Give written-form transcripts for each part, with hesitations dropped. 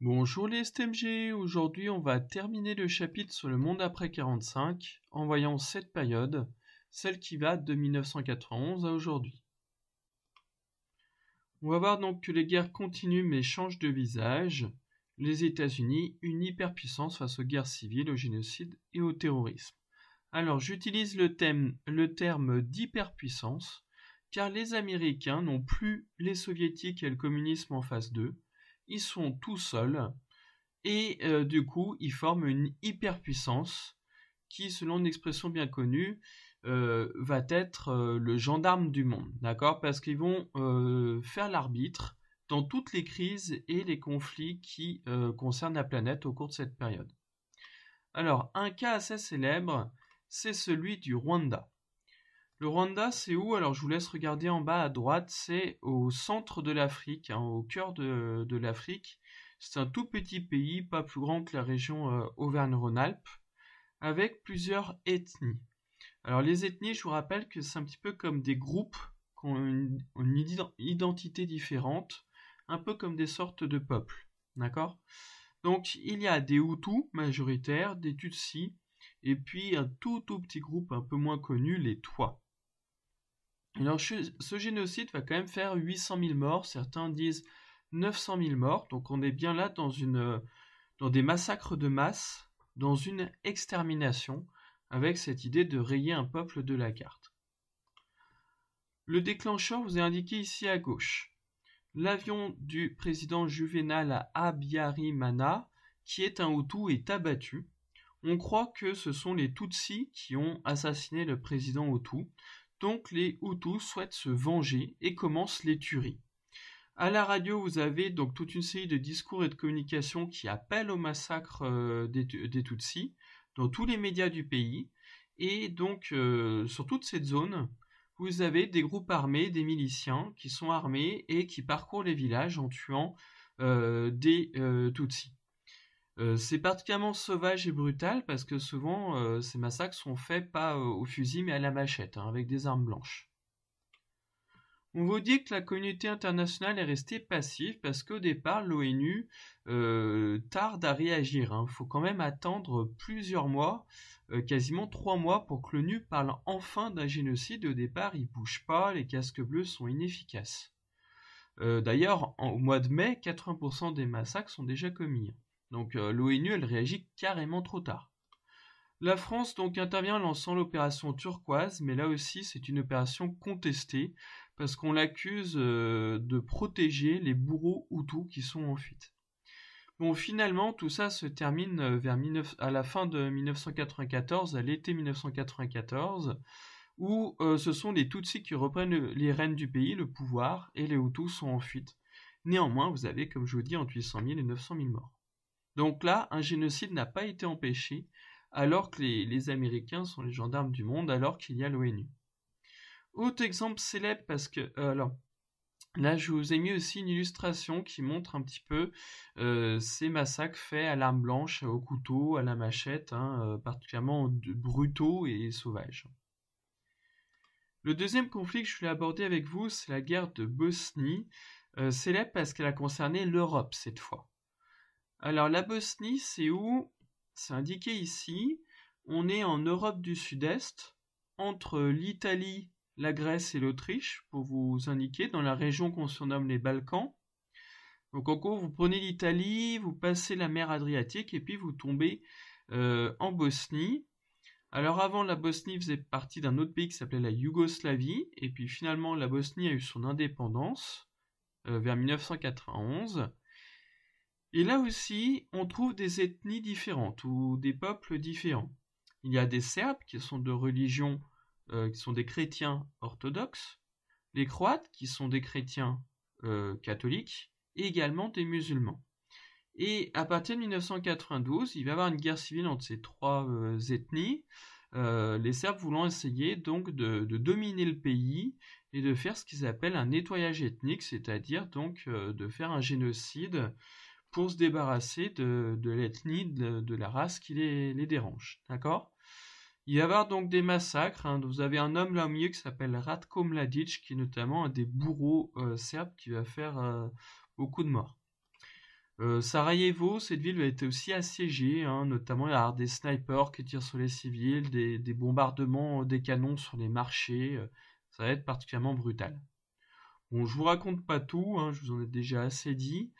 Bonjour les STMG, aujourd'hui on va terminer le chapitre sur le monde après 45 en voyant cette période, celle qui va de 1991 à aujourd'hui. On va voir donc que les guerres continuent mais changent de visage. Les États-Unis, une hyperpuissance face aux guerres civiles, au génocide et au terrorisme. Alors j'utilise le terme d'hyperpuissance car les Américains n'ont plus les Soviétiques et le communisme en face d'eux. Ils sont tout seuls. Et du coup, ils forment une hyperpuissance qui, selon une expression bien connue, va être le gendarme du monde, d'accord? Parce qu'ils vont faire l'arbitre dans toutes les crises et les conflits qui concernent la planète au cours de cette période. Alors, un cas assez célèbre, c'est celui du Rwanda. Le Rwanda, c'est où? Alors, je vous laisse regarder en bas à droite, c'est au centre de l'Afrique, au cœur de l'Afrique. C'est un tout petit pays, pas plus grand que la région Auvergne-Rhône-Alpes, avec plusieurs ethnies. Alors les ethnies, je vous rappelle que c'est un petit peu comme des groupes qui ont une identité différente, un peu comme des sortes de peuples. D'accord? Donc il y a des Hutus majoritaires, des Tutsis, et puis un tout petit groupe un peu moins connu, les Twa. Alors ce génocide va quand même faire 800 000 morts, certains disent 900 000 morts, donc on est bien là dans des massacres de masse, dans une extermination, avec cette idée de rayer un peuple de la carte. Le déclencheur vous est indiqué ici à gauche. L'avion du président Juvenal Habyarimana, qui est un Hutu, est abattu. On croit que ce sont les Tutsis qui ont assassiné le président Hutu, donc les Hutus souhaitent se venger et commencent les tueries. À la radio, vous avez donc toute une série de discours et de communications qui appellent au massacre des Tutsis dans tous les médias du pays. Et donc, sur toute cette zone, vous avez des groupes armés, des miliciens qui sont armés et qui parcourent les villages en tuant des Tutsis. C'est particulièrement sauvage et brutal parce que souvent, ces massacres sont faits pas au fusil mais à la machette, avec des armes blanches. On vous dit que la communauté internationale est restée passive parce qu'au départ, l'ONU tarde à réagir. Il faut quand même attendre plusieurs mois, quasiment 3 mois, pour que l'ONU parle enfin d'un génocide. Au départ, ils ne bougent pas, les casques bleus sont inefficaces. D'ailleurs, au mois de mai, 80% des massacres sont déjà commis. Donc l'ONU, elle réagit carrément trop tard. La France donc intervient en lançant l'opération Turquoise, mais là aussi c'est une opération contestée parce qu'on l'accuse de protéger les bourreaux Hutus qui sont en fuite. Bon, finalement, tout ça se termine à la fin de 1994, à l'été 1994, où ce sont les Tutsis qui reprennent les rênes du pays, le pouvoir, et les Hutus sont en fuite. Néanmoins, vous avez, comme je vous dis, entre 800 000 et 900 000 morts. Donc là, un génocide n'a pas été empêché, alors que les Américains sont les gendarmes du monde, alors qu'il y a l'ONU. Autre exemple célèbre, parce que alors là je vous ai mis aussi une illustration qui montre un petit peu ces massacres faits à l'arme blanche, au couteau, à la machette, particulièrement brutaux et sauvages. Le deuxième conflit que je voulais aborder avec vous, c'est la guerre de Bosnie, célèbre parce qu'elle a concerné l'Europe cette fois. Alors la Bosnie, c'est où? C'est indiqué ici. On est en Europe du Sud-Est, entre l'Italie, la Grèce et l'Autriche, pour vous indiquer, dans la région qu'on surnomme les Balkans. Donc en gros, vous prenez l'Italie, vous passez la mer Adriatique et puis vous tombez en Bosnie. Alors avant, la Bosnie faisait partie d'un autre pays qui s'appelait la Yougoslavie, et puis finalement la Bosnie a eu son indépendance vers 1991. Et là aussi, on trouve des ethnies différentes ou des peuples différents. Il y a des Serbes qui sont de religion, qui sont des chrétiens orthodoxes, les Croates qui sont des chrétiens catholiques, et également des musulmans. Et à partir de 1992, il va y avoir une guerre civile entre ces trois ethnies, les Serbes voulant essayer donc de dominer le pays et de faire ce qu'ils appellent un nettoyage ethnique, c'est-à-dire donc de faire un génocide pour se débarrasser de l'ethnie, de la race qui les dérange. D'accord? Il va y avoir donc des massacres. Vous avez un homme là au milieu qui s'appelle Ratko Mladic, qui est notamment un des bourreaux serbes qui va faire beaucoup de morts. Sarajevo, cette ville a été aussi assiégée, hein, notamment il y a des snipers qui tirent sur les civils, des bombardements des canons sur les marchés, ça va être particulièrement brutal. Bon, je vous raconte pas tout, hein, je vous en ai déjà assez dit.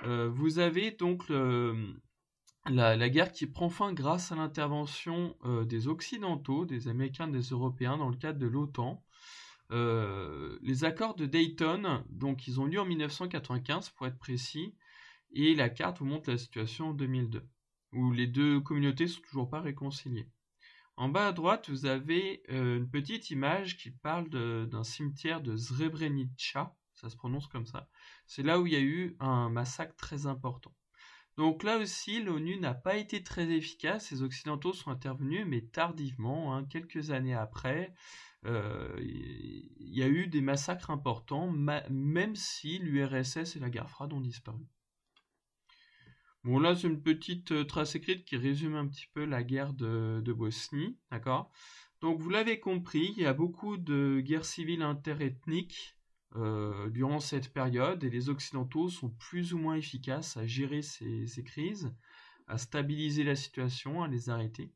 Vous avez donc la guerre qui prend fin grâce à l'intervention des Occidentaux, des Américains, des Européens dans le cadre de l'OTAN. Les accords de Dayton, donc ils ont lieu en 1995 pour être précis, et la carte vous montre la situation en 2002, où les deux communautés sont toujours pas réconciliées. En bas à droite, vous avez une petite image qui parle d'un cimetière de Srebrenica, ça se prononce comme ça. C'est là où il y a eu un massacre très important. Donc là aussi, l'ONU n'a pas été très efficace, les Occidentaux sont intervenus, mais tardivement, hein, quelques années après. Il y a eu des massacres importants, même si l'URSS et la guerre froide ont disparu. Bon, là, c'est une petite trace écrite qui résume un petit peu la guerre de Bosnie, d'accord? Donc, vous l'avez compris, il y a beaucoup de guerres civiles interethniques durant cette période, et les Occidentaux sont plus ou moins efficaces à gérer ces crises, à stabiliser la situation, à les arrêter.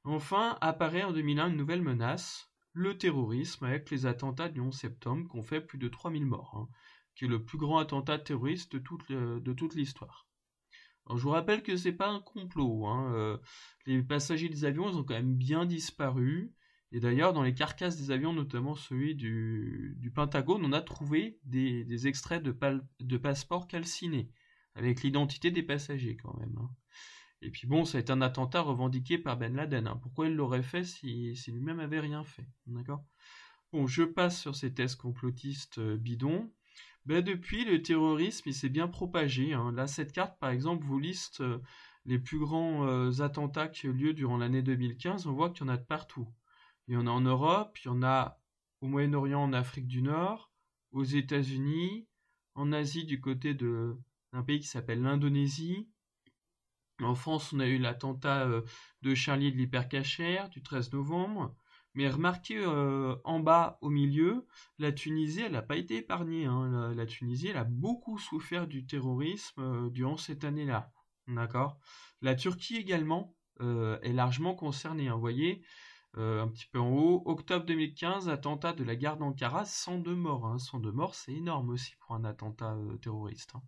Enfin, apparaît en 2001 une nouvelle menace, le terrorisme, avec les attentats du 11 septembre, qui ont fait plus de 3000 morts, hein, qui est le plus grand attentat terroriste de toute l'histoire. Alors, je vous rappelle que c'est pas un complot, hein. Les passagers des avions, ils ont quand même bien disparu. Et d'ailleurs, dans les carcasses des avions, notamment celui du Pentagone, on a trouvé des extraits de passeports calcinés, avec l'identité des passagers quand même, hein. Et puis bon, ça a été un attentat revendiqué par Ben Laden, hein. Pourquoi il l'aurait fait si lui-même avait rien fait, d'accord? Bon, je passe sur ces thèses complotistes bidons. Ben depuis, le terrorisme, il s'est bien propagé, hein. Là, cette carte, par exemple, vous liste les plus grands attentats qui ont eu lieu durant l'année 2015. On voit qu'il y en a de partout. Il y en a en Europe, il y en a au Moyen-Orient, en Afrique du Nord, aux États-Unis, en Asie du côté d'un pays qui s'appelle l'Indonésie. En France, on a eu l'attentat de Charlie et de l'Hypercacher du 13 novembre. Mais remarquez en bas au milieu, la Tunisie, elle n'a pas été épargnée, hein. La Tunisie, elle a beaucoup souffert du terrorisme durant cette année-là. D'accord? La Turquie également est largement concernée, hein. Vous voyez, un petit peu en haut, octobre 2015, attentat de la gare d'Ankara, 102 morts, hein. 102 morts, c'est énorme aussi pour un attentat terroriste, hein.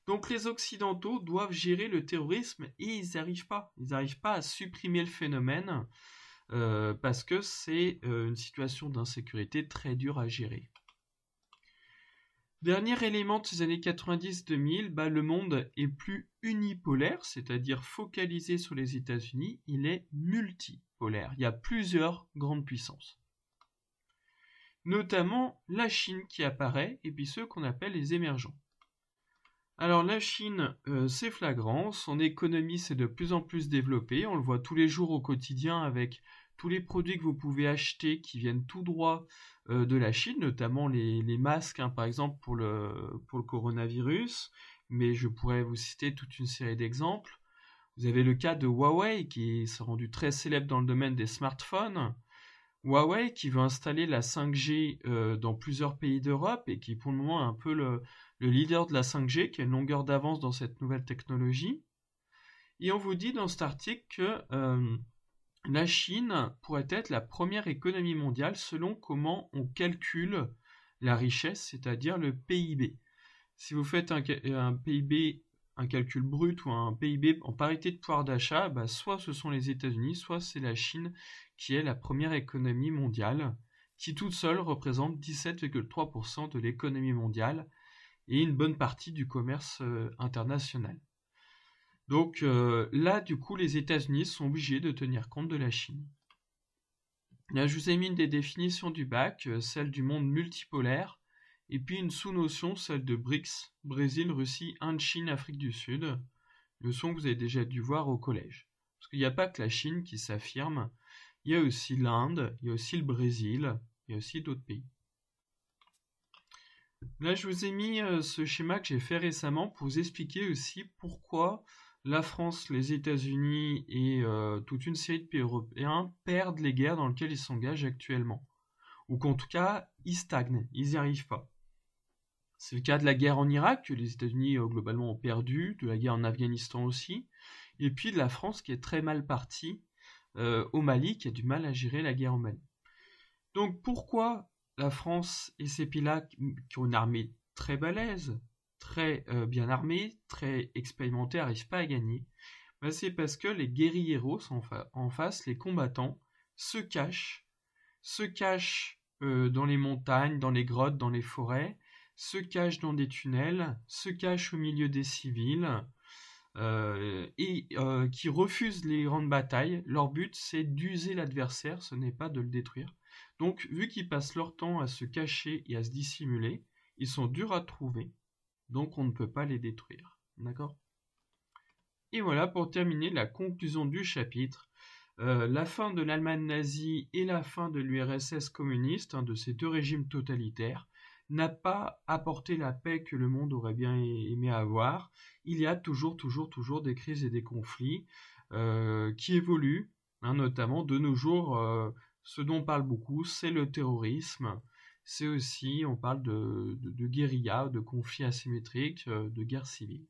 Donc les Occidentaux doivent gérer le terrorisme et ils n'y arrivent pas. Ils n'arrivent pas à supprimer le phénomène parce que c'est une situation d'insécurité très dure à gérer. Dernier élément de ces années 90-2000, le monde est plus unipolaire, c'est-à-dire focalisé sur les États-Unis, il est multipolaire. Il y a plusieurs grandes puissances. Notamment la Chine qui apparaît et puis ceux qu'on appelle les émergents. Alors la Chine, c'est flagrant, son économie s'est de plus en plus développée, on le voit tous les jours au quotidien avec tous les produits que vous pouvez acheter qui viennent tout droit de la Chine, notamment les masques, hein, par exemple pour le coronavirus, mais je pourrais vous citer toute une série d'exemples. Vous avez le cas de Huawei qui s'est rendu très célèbre dans le domaine des smartphones. Huawei qui veut installer la 5G dans plusieurs pays d'Europe et qui pour le moment est un peu le leader de la 5G, qui a une longueur d'avance dans cette nouvelle technologie. Et on vous dit dans cet article que la Chine pourrait être la première économie mondiale selon comment on calcule la richesse, c'est-à-dire le PIB. Si vous faites un PIB, un calcul brut ou un PIB en parité de pouvoir d'achat, soit ce sont les États-Unis, soit c'est la Chine qui est la première économie mondiale, qui toute seule représente 17,3% de l'économie mondiale et une bonne partie du commerce international. Donc là, du coup, les États-Unis sont obligés de tenir compte de la Chine. Là, je vous ai mis une des définitions du bac, celle du monde multipolaire, et puis une sous-notion, celle de BRICS, Brésil, Russie, Inde, Chine, Afrique du Sud, leçon que vous avez déjà dû voir au collège. Parce qu'il n'y a pas que la Chine qui s'affirme, il y a aussi l'Inde, il y a aussi le Brésil, il y a aussi d'autres pays. Là, je vous ai mis ce schéma que j'ai fait récemment pour vous expliquer aussi pourquoi la France, les États-Unis et toute une série de pays européens perdent les guerres dans lesquelles ils s'engagent actuellement. Ou qu'en tout cas, ils stagnent, ils n'y arrivent pas. C'est le cas de la guerre en Irak, que les États-Unis globalement ont perdu, de la guerre en Afghanistan aussi, et puis de la France qui est très mal partie au Mali, qui a du mal à gérer la guerre au Mali. Donc pourquoi la France et ces pays-là, qui ont une armée très balèze, très bien armée, très expérimentée, n'arrivent pas à gagner? C'est parce que les guérilleros en face, les combattants, se cachent dans les montagnes, dans les grottes, dans les forêts, se cachent dans des tunnels, se cachent au milieu des civils, et qui refusent les grandes batailles. Leur but, c'est d'user l'adversaire, ce n'est pas de le détruire. Donc, vu qu'ils passent leur temps à se cacher et à se dissimuler, ils sont durs à trouver, donc on ne peut pas les détruire. D'accord ? Et voilà, pour terminer, la conclusion du chapitre. La fin de l'Allemagne nazie et la fin de l'URSS communiste, de ces deux régimes totalitaires, n'a pas apporté la paix que le monde aurait bien aimé avoir. Il y a toujours des crises et des conflits qui évoluent, notamment de nos jours. Ce dont on parle beaucoup, c'est le terrorisme. C'est aussi, on parle de guérilla, de conflits asymétriques, de guerre civile.